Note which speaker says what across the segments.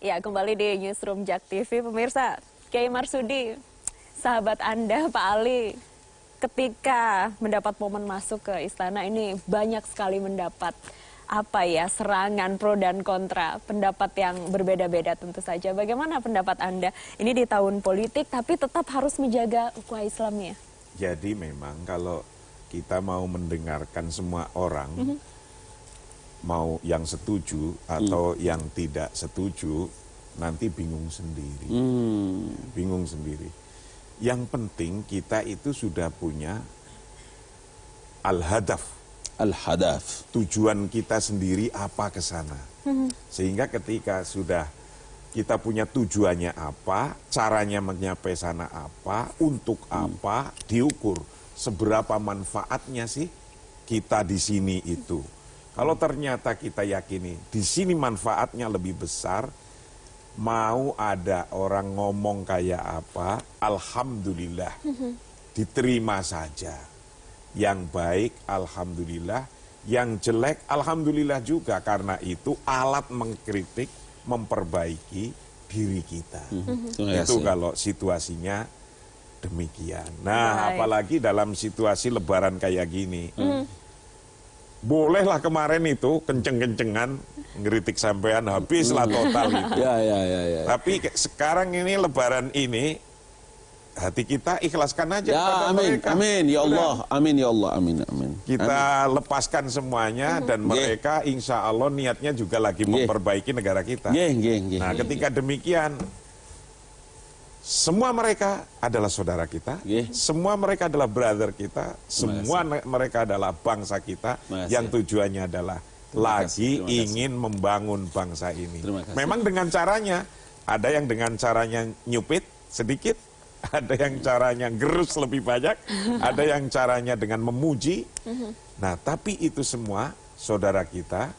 Speaker 1: Ya, kembali di Newsroom JAK TV, pemirsa. Kiai Marsudi, sahabat Anda, Pak Ali, ketika mendapat momen masuk ke istana ini banyak sekali mendapat serangan pro dan kontra, pendapat yang berbeda-beda tentu saja. Bagaimana pendapat Anda? Ini di tahun politik tapi tetap harus menjaga ukhuwah Islamnya.
Speaker 2: Jadi memang kalau kita mau mendengarkan semua orang, mau yang setuju atau yang tidak setuju, nanti bingung sendiri. Bingung sendiri. Yang penting kita itu sudah punya al-hadaf.
Speaker 3: Al-hadaf.
Speaker 2: Tujuan kita sendiri apa ke sana. Sehingga ketika sudah kita punya tujuannya apa, caranya mencapai sana apa, untuk apa, diukur seberapa manfaatnya sih kita di sini itu. Kalau ternyata kita yakini di sini manfaatnya lebih besar, mau ada orang ngomong kayak apa, alhamdulillah, diterima saja. Yang baik, alhamdulillah. Yang jelek, alhamdulillah juga. Karena itu alat mengkritik, memperbaiki diri kita. Itu kalau situasinya demikian. Nah, apalagi dalam situasi lebaran kayak gini. Bolehlah kemarin itu kenceng-kencengan ngeritik sampean, habislah total itu.
Speaker 3: Ya.
Speaker 2: Tapi sekarang ini lebaran ini hati kita ikhlaskan aja kepada mereka.
Speaker 3: Amin ya Allah, amin ya Allah, amin.
Speaker 2: Kita lepaskan semuanya dan mereka insya Allah niatnya juga lagi memperbaiki negara kita. Nah, ketika demikian, semua mereka adalah saudara kita, semua mereka adalah brother kita, semua mereka adalah bangsa kita yang tujuannya adalah ingin membangun bangsa ini. Memang dengan caranya, ada yang dengan caranya nyupit sedikit, ada yang caranya gerus lebih banyak, ada yang caranya dengan memuji. Nah, tapi itu semua saudara kita,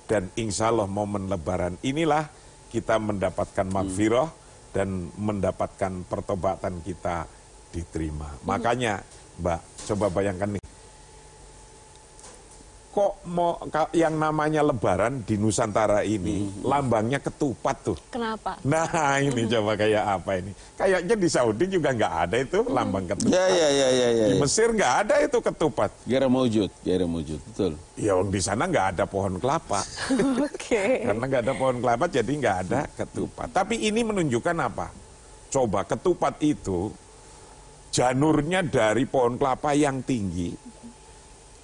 Speaker 2: dan insya Allah momen lebaran inilah kita mendapatkan maghfirah dan mendapatkan pertobatan kita diterima. Makanya, Mbak, coba bayangkan nih, kok mau yang namanya lebaran di Nusantara ini, lambangnya ketupat tuh.
Speaker 1: Kenapa?
Speaker 2: Nah, ini coba kayak apa ini? Kayaknya di Saudi juga nggak ada itu lambang ketupat.
Speaker 3: Ya.
Speaker 2: Di Mesir nggak ada itu ketupat.
Speaker 3: Gairah maujud, betul.
Speaker 2: Ya, di sana nggak ada pohon kelapa. Karena nggak ada pohon kelapa, jadi nggak ada ketupat. Tapi ini menunjukkan apa? Coba ketupat itu janurnya dari pohon kelapa yang tinggi,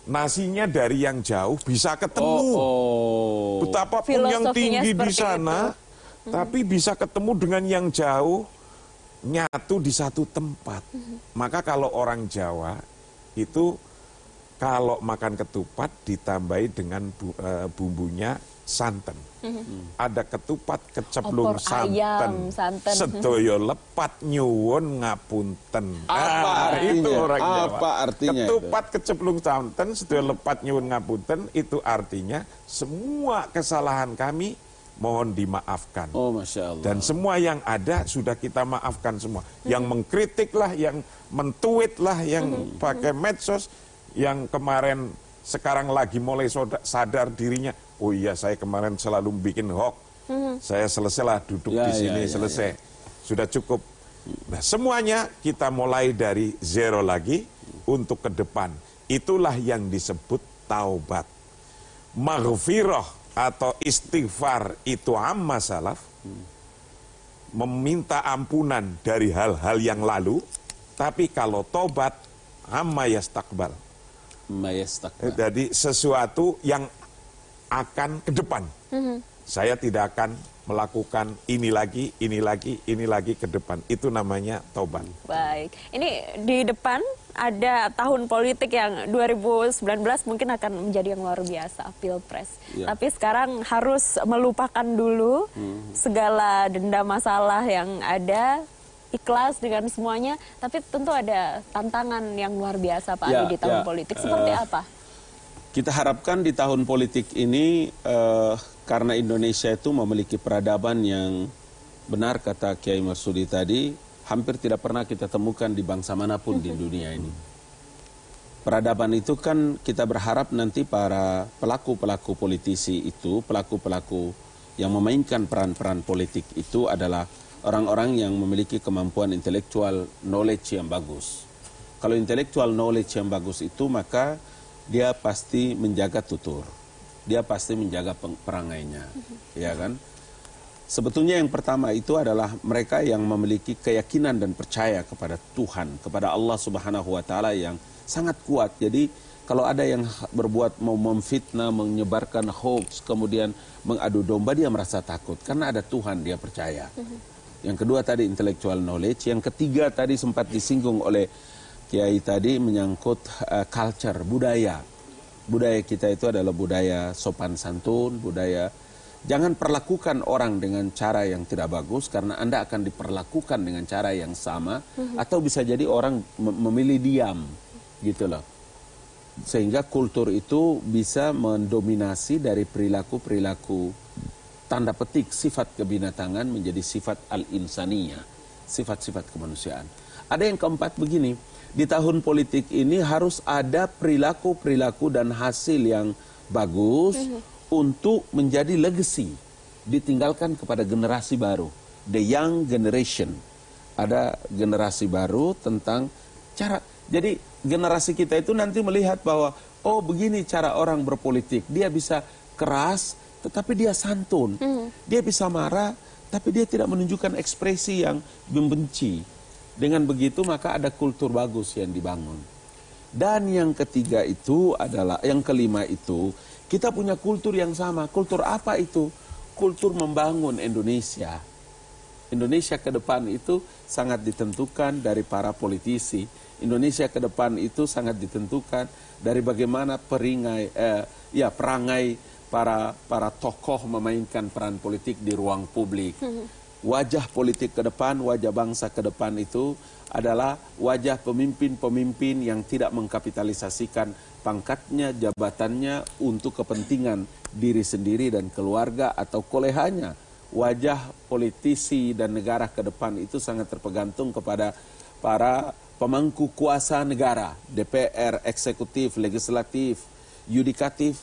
Speaker 2: nasinya dari yang jauh bisa ketemu. Betapapun yang tinggi di sana, tapi bisa ketemu dengan yang jauh, nyatu di satu tempat. Maka kalau orang Jawa itu kalau makan ketupat ditambahi dengan bumbunya santen. Ada ketupat keceplung santen. Sedoyo lepat nyuwun ngapunten.
Speaker 3: Apa artinya?
Speaker 2: Itu orang Jawa.
Speaker 3: Apa artinya?
Speaker 2: Ketupat keceplung santen, sedoyo lepat nyuwun ngapunten, itu artinya semua kesalahan kami mohon dimaafkan.
Speaker 3: Oh, Masya Allah.
Speaker 2: Dan semua yang ada sudah kita maafkan semua. Yang mengkritik lah, yang mentweet lah, yang pakai medsos, yang kemarin sekarang lagi mulai sadar dirinya. Oh iya, saya kemarin selalu bikin hoax. Saya selesailah duduk di sini, selesai. Sudah cukup. Nah, semuanya kita mulai dari zero lagi untuk ke depan. Itulah yang disebut taubat. Maghfirah atau istighfar itu amma salaf. Meminta ampunan dari hal-hal yang lalu. Tapi kalau taubat, amma yastakbal. Jadi sesuatu yang akan ke depan. Saya tidak akan melakukan ini lagi ke depan. Itu namanya taubat.
Speaker 1: Baik. Ini di depan ada tahun politik yang 2019 mungkin akan menjadi yang luar biasa, Pilpres. Tapi sekarang harus melupakan dulu segala dendam masalah yang ada, ikhlas dengan semuanya, tapi tentu ada tantangan yang luar biasa Pak Ali di tahun politik. Seperti apa?
Speaker 3: Kita harapkan di tahun politik ini, karena Indonesia itu memiliki peradaban yang benar, kata Kiai Marsudi tadi, hampir tidak pernah kita temukan di bangsa manapun di dunia ini. Peradaban itu kan kita berharap nanti para pelaku-pelaku politisi itu, pelaku-pelaku yang memainkan peran-peran politik itu adalah orang-orang yang memiliki kemampuan intellectual knowledge yang bagus. Kalau intellectual knowledge yang bagus itu, maka dia pasti menjaga tutur. Dia pasti menjaga perangainya, ya kan? Sebetulnya yang pertama itu adalah mereka yang memiliki keyakinan dan percaya kepada Tuhan, kepada Allah Subhanahu wa taala yang sangat kuat. Jadi kalau ada yang berbuat mau memfitnah, menyebarkan hoax, kemudian mengadu domba, dia merasa takut karena ada Tuhan, dia percaya. Yang kedua tadi intellectual knowledge, yang ketiga tadi sempat disinggung oleh Kiai tadi menyangkut culture, budaya. Budaya kita itu adalah budaya sopan santun, budaya jangan perlakukan orang dengan cara yang tidak bagus karena Anda akan diperlakukan dengan cara yang sama, atau bisa jadi orang memilih diam gitu loh. Sehingga kultur itu bisa mendominasi dari perilaku-perilaku tanda petik sifat kebinatangan menjadi sifat al-insaniyah, sifat-sifat kemanusiaan. Ada yang keempat begini, di tahun politik ini harus ada perilaku-perilaku dan hasil yang bagus untuk menjadi legacy, ditinggalkan kepada generasi baru, the young generation. Ada generasi baru tentang cara, jadi generasi kita itu nanti melihat bahwa, oh begini cara orang berpolitik, dia bisa keras, tetapi dia santun. Dia bisa marah, tapi dia tidak menunjukkan ekspresi yang membenci. Dengan begitu maka ada kultur bagus yang dibangun. Dan yang ketiga itu adalah, yang kelima itu, kita punya kultur yang sama. Kultur apa itu? Kultur membangun Indonesia. Indonesia ke depan itu sangat ditentukan dari para politisi. Indonesia ke depan itu sangat ditentukan dari bagaimana perangai para tokoh memainkan peran politik di ruang publik. Wajah politik ke depan, wajah bangsa ke depan itu adalah wajah pemimpin-pemimpin yang tidak mengkapitalisasikan pangkatnya, jabatannya untuk kepentingan diri sendiri dan keluarga atau kolehannya. Wajah politisi dan negara ke depan itu sangat tergantung kepada para pemangku kuasa negara, DPR, eksekutif, legislatif, yudikatif,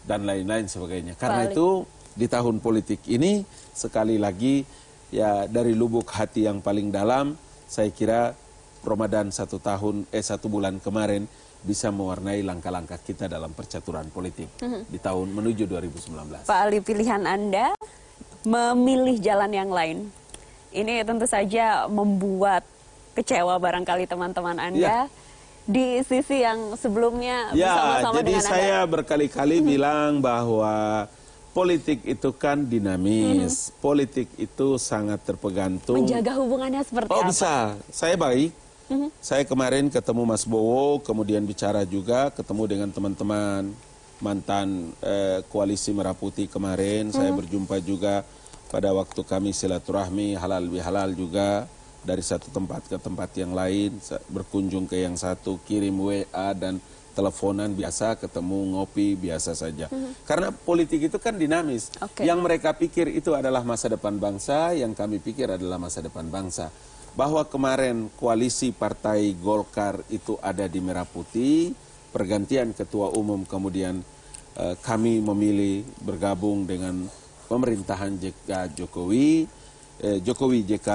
Speaker 3: dan lain-lain sebagainya. Karena itu di tahun politik ini sekali lagi ya dari lubuk hati yang paling dalam, saya kira Ramadan satu bulan kemarin bisa mewarnai langkah-langkah kita dalam percaturan politik di tahun menuju 2019.
Speaker 1: Pak Ali, pilihan Anda memilih jalan yang lain, ini tentu saja membuat kecewa barangkali teman-teman Anda di sisi yang sebelumnya bersama-sama
Speaker 3: jadi
Speaker 1: dengan Anda.
Speaker 3: Saya berkali-kali bilang bahwa politik itu kan dinamis, politik itu sangat terpegantung.
Speaker 1: Menjaga hubungannya seperti apa?
Speaker 3: Bisa, saya baik. Saya kemarin ketemu Mas Bowo, kemudian bicara juga, ketemu dengan teman-teman mantan koalisi Merah Putih kemarin. Saya berjumpa juga pada waktu kami silaturahmi halal bihalal juga. Dari satu tempat ke tempat yang lain, berkunjung ke yang satu, kirim WA dan teleponan biasa, ketemu ngopi biasa saja. Karena politik itu kan dinamis. Yang mereka pikir itu adalah masa depan bangsa, yang kami pikir adalah masa depan bangsa. Bahwa kemarin koalisi Partai Golkar itu ada di Merah Putih, pergantian ketua umum, kemudian kami memilih bergabung dengan pemerintahan Jokowi JK.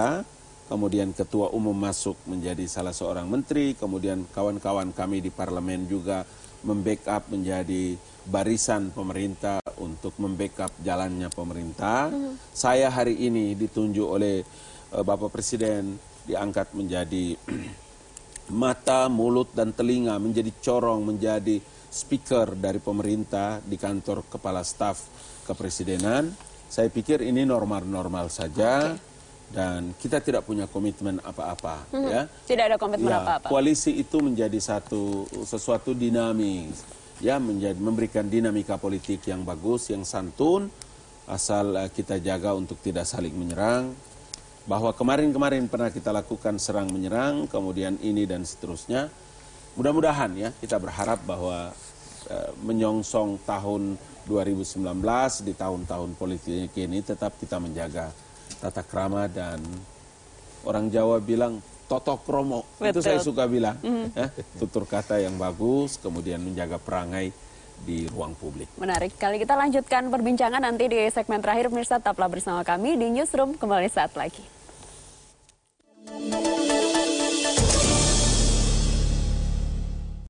Speaker 3: Kemudian ketua umum masuk menjadi salah seorang menteri, kemudian kawan-kawan kami di parlemen juga membackup menjadi barisan pemerintah untuk membackup jalannya pemerintah. Saya hari ini ditunjuk oleh Bapak Presiden, diangkat menjadi mata, mulut, dan telinga, menjadi corong, menjadi speaker dari pemerintah di kantor kepala staf kepresidenan. Saya pikir ini normal-normal saja. Dan kita tidak punya komitmen apa-apa, ya.
Speaker 1: Tidak ada komitmen apa-apa.
Speaker 3: Koalisi itu menjadi sesuatu dinamis, ya, memberikan dinamika politik yang bagus, yang santun, asal kita jaga untuk tidak saling menyerang. Bahwa kemarin-kemarin pernah kita lakukan serang menyerang, kemudian ini dan seterusnya. Mudah-mudahan ya kita berharap bahwa menyongsong tahun 2019 di tahun-tahun politik ini tetap kita menjaga tata krama dan orang Jawa bilang totok kromo. Itu saya suka bilang. Tutur kata yang bagus, kemudian menjaga perangai di ruang publik.
Speaker 1: Menarik. Kali kita lanjutkan perbincangan nanti di segmen terakhir, pemirsa. Tetaplah bersama kami di Newsroom, kembali saat lagi.